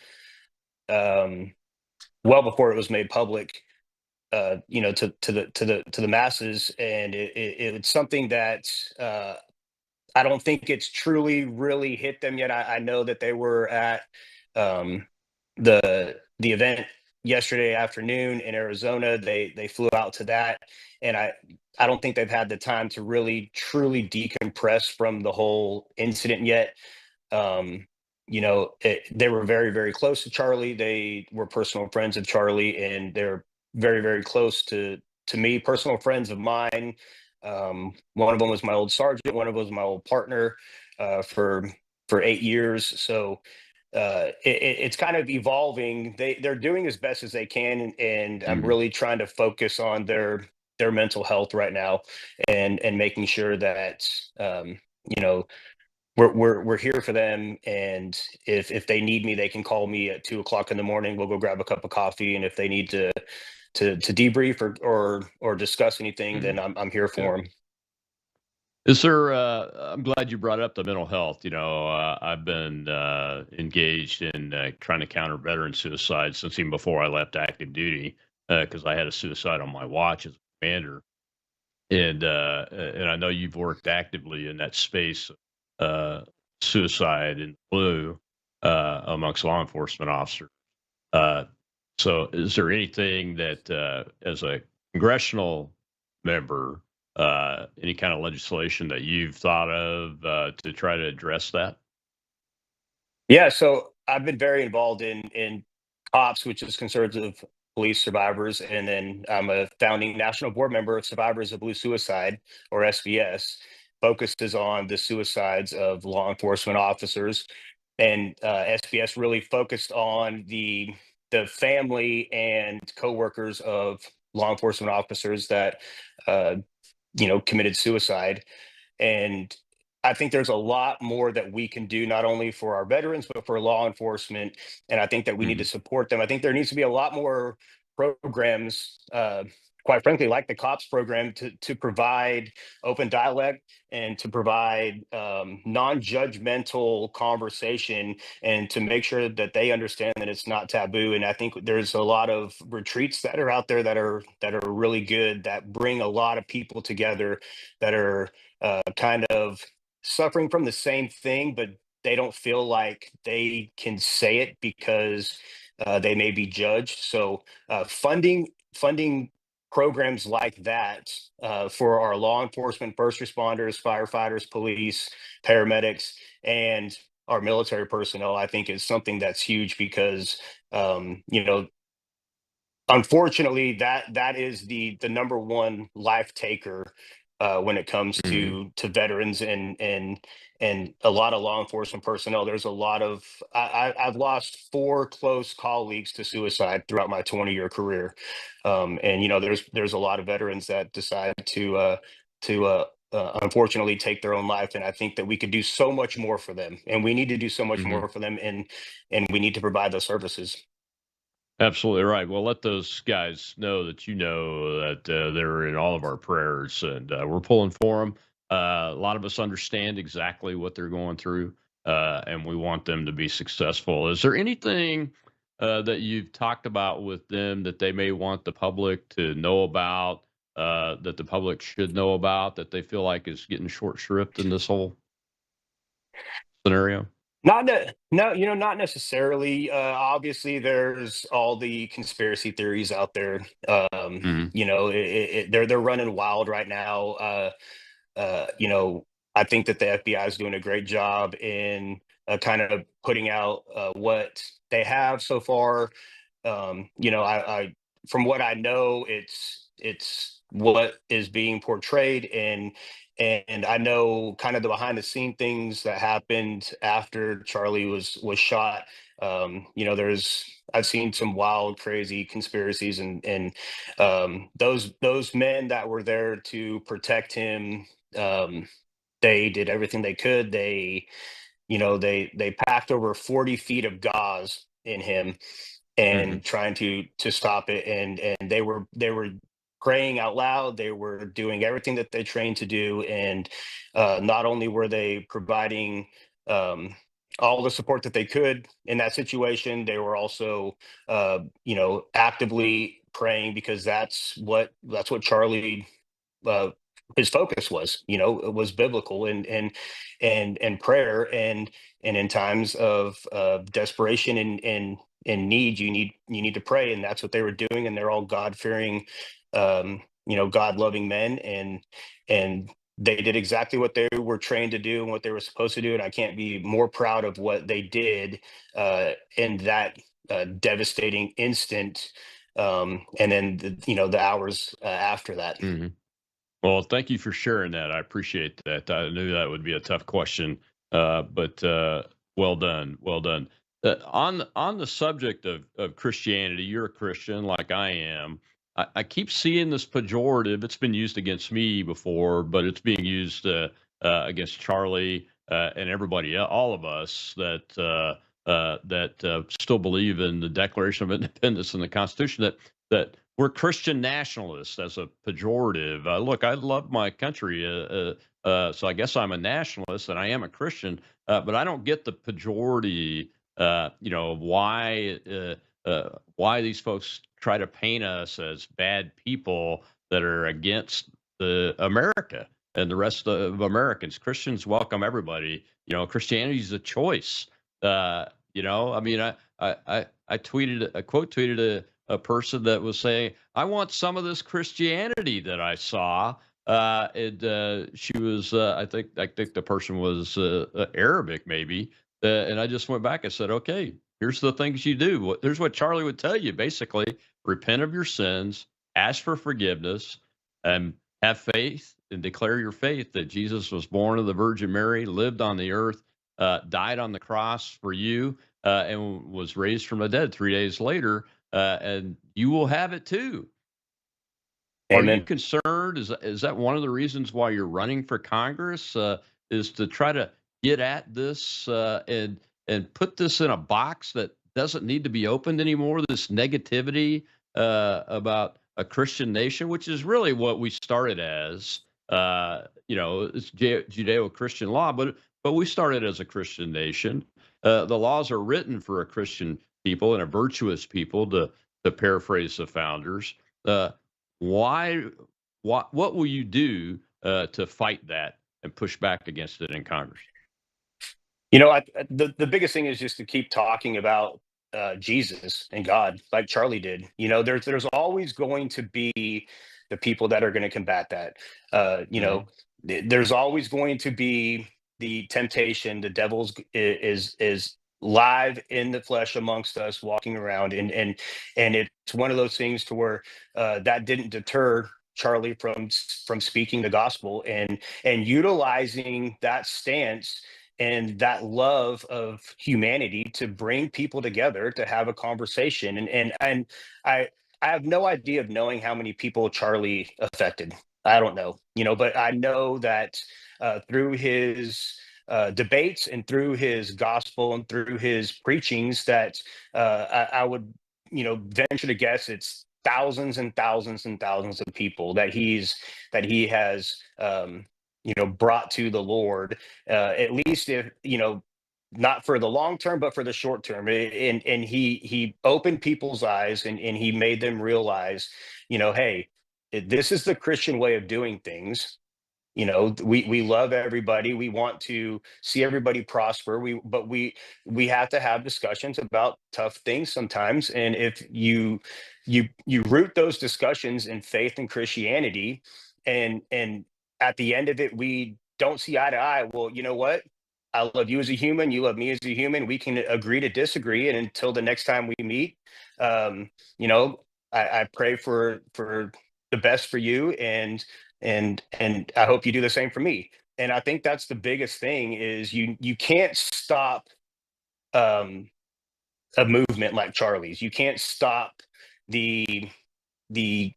um, well before it was made public. To the masses, and it's something that uh, I don't think it's truly really hit them yet. I know that they were at um, the event yesterday afternoon in Arizona. They flew out to that, and I don't think they've had the time to really truly decompress from the whole incident yet. They were very, very close to Charlie. They were personal friends of Charlie, and they're very, very close to me, personal friends of mine. One of them was my old sergeant. One of them was my old partner for 8 years. So it's kind of evolving. They're doing as best as they can, and I'm Hmm. really trying to focus on their mental health right now, and making sure that um, you know we're here for them, and if they need me, they can call me at 2 o'clock in the morning. We'll go grab a cup of coffee, and if they need to debrief or discuss anything, then I'm here Yeah. for them. Is there? I'm glad you brought up the mental health. I've been engaged in trying to counter veteran suicide since even before I left active duty, because I had a suicide on my watch as a commander, and I know you've worked actively in that space, uh, suicide and blue amongst law enforcement officers. Uh, so, is there anything that, as a congressional member, any kind of legislation that you've thought of to try to address that? Yeah, so I've been very involved in COPS, which is Conservative Police Survivors, and then I'm a founding national board member of Survivors of Blue Suicide, or SBS. Focuses on the suicides of law enforcement officers, and SBS really focused on the family and coworkers of law enforcement officers that uh, committed suicide. And I think there's a lot more that we can do, not only for our veterans, but for law enforcement. And I think that we need to Hmm. support them. I think there needs to be a lot more programs, quite frankly, like the COPS program, to provide open dialect and to provide non-judgmental conversation, and to make sure that they understand that it's not taboo. And I think there's a lot of retreats that are out there that are really good, that bring a lot of people together, that are kind of suffering from the same thing, but they don't feel like they can say it because they may be judged. So funding programs like that for our law enforcement, first responders, firefighters, police, paramedics, and our military personnel, I think, is something that's huge, because unfortunately, that is the number one life taker when it comes Hmm. to veterans and a lot of law enforcement personnel. There's a lot of I've lost four close colleagues to suicide throughout my 20-year career, and there's a lot of veterans that decide to unfortunately take their own life. And I think that we could do so much more for them, and we need to do so much Hmm. more for them, and we need to provide those services. Absolutely right. Well, let those guys know that that they're in all of our prayers, and we're pulling for them. A lot of us understand exactly what they're going through, and we want them to be successful. Is there anything that you've talked about with them that they may want the public to know about, that the public should know about, that they feel like is getting short shrift in this whole scenario? No, not necessarily. Obviously, there's all the conspiracy theories out there. Hmm. They're running wild right now. I think that the FBI is doing a great job in kind of putting out what they have so far. I from what I know, it's what is being portrayed. And I know kind of the behind the scene things that happened after Charlie was shot. You know, I've seen some wild, crazy conspiracies, and those men that were there to protect him, they did everything they could. They packed over 40 feet of gauze in him and trying to stop it, and they were praying out loud. They were doing everything that they trained to do, and not only were they providing all the support that they could in that situation, they were also actively praying, because that's what Charlie, his focus was. It was biblical, and prayer, and in times of desperation and need, you need to pray. And that's what they were doing. And they're all God-fearing, God-loving men, and they did exactly what they were trained to do and what they were supposed to do. And I can't be more proud of what they did in that devastating instant, and then the hours after that. Well, thank you for sharing that. I appreciate that. I knew that would be a tough question, but well done, well done. On the subject of Christianity, you're a Christian like I am. I keep seeing this pejorative. It's been used against me before, but it's being used against Charlie and everybody, all of us that still believe in the Declaration of Independence and the Constitution. That we're Christian nationalists as a pejorative. Look, I love my country, so I guess I'm a nationalist and I am a Christian, but I don't get the pejorative. Why these folks try to paint us as bad people that are against America and the rest of Americans. Christians welcome everybody. Christianity is a choice. I mean, I tweeted, I quote tweeted a person that was saying, I want some of this Christianity that I saw. And she was, I think the person was Arabic, maybe. And I just went back and said, okay, here's the things you do. Here's what Charlie would tell you. Basically, repent of your sins, ask for forgiveness, and have faith and declare your faith that Jesus was born of the Virgin Mary, lived on the earth, died on the cross for you, and was raised from the dead 3 days later. And you will have it too. Amen. Are you concerned? Is that one of the reasons why you're running for Congress? Is to try to get at this and put this in a box that doesn't need to be opened anymore? This negativity about a Christian nation, which is really what we started as. It's Judeo-Christian law, but we started as a Christian nation. The laws are written for a Christian people and a virtuous people, to paraphrase the founders. What will you do to fight that and push back against it in Congress? The biggest thing is just to keep talking about Jesus and God, like Charlie did. There's always going to be the people that are going to combat that. There's always going to be the temptation. The devil's is live in the flesh amongst us, walking around, and it's one of those things to where that didn't deter Charlie from speaking the gospel and utilizing that stance and that love of humanity to bring people together to have a conversation. And I have no idea of knowing how many people Charlie affected. I don't know, but I know that through his debates and through his gospel and through his preachings, that I would, venture to guess it's thousands and thousands and thousands of people that he has brought to the Lord, at least, if not for the long term, but for the short term. And he opened people's eyes, and he made them realize, hey, this is the Christian way of doing things. We love everybody. We want to see everybody prosper. But we have to have discussions about tough things sometimes. And if you root those discussions in faith and Christianity, and at the end of it, we don't see eye to eye. Well, you know what? I love you as a human. You love me as a human. We can agree to disagree. And until the next time we meet, I pray for the best for you, and I hope you do the same for me. And I think that's the biggest thing is you can't stop um, a movement like Charlie's. You can't stop the the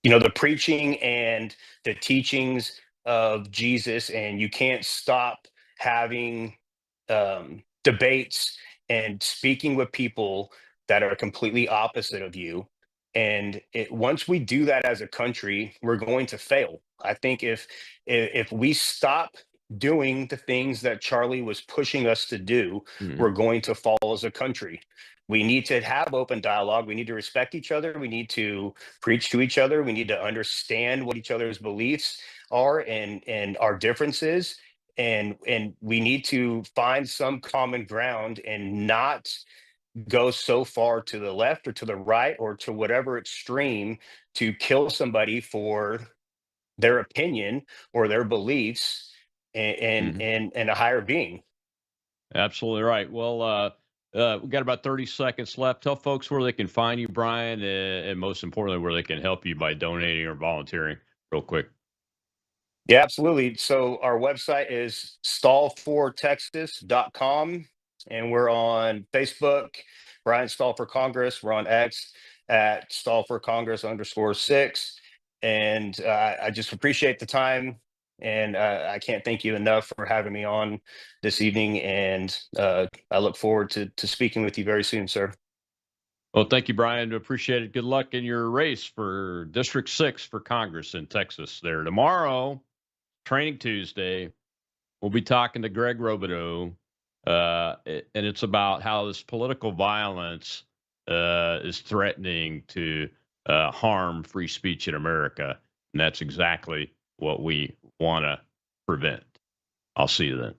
the preaching and the teachings of Jesus, and you can't stop having debates and speaking with people that are completely opposite of you. And once we do that as a country, we're going to fail. I think if we stop doing the things that Charlie was pushing us to do, we're going to fall as a country. We need to have open dialogue. We need to respect each other. We need to preach to each other. We need to understand what each other's beliefs are and our differences. And we need to find some common ground and not go so far to the left or to the right or to whatever extreme to kill somebody for their opinion or their beliefs and a higher being. Absolutely right. Well, we got about 30 seconds left. Tell folks where they can find you, Brian, and most importantly, where they can help you by donating or volunteering real quick. Yeah, absolutely. So our website is stall4texas.com, and we're on Facebook, Brian Stall for Congress. We're on X at stall4congress_6. And I just appreciate the time. And I can't thank you enough for having me on this evening. And I look forward to speaking with you very soon, sir. Well, thank you, Brian. Appreciate it. Good luck in your race for District 6 for Congress in Texas there. Tomorrow, Training Tuesday, we'll be talking to Greg Robideau, and it's about how this political violence is threatening to harm free speech in America. And that's exactly what we want to prevent. I'll see you then.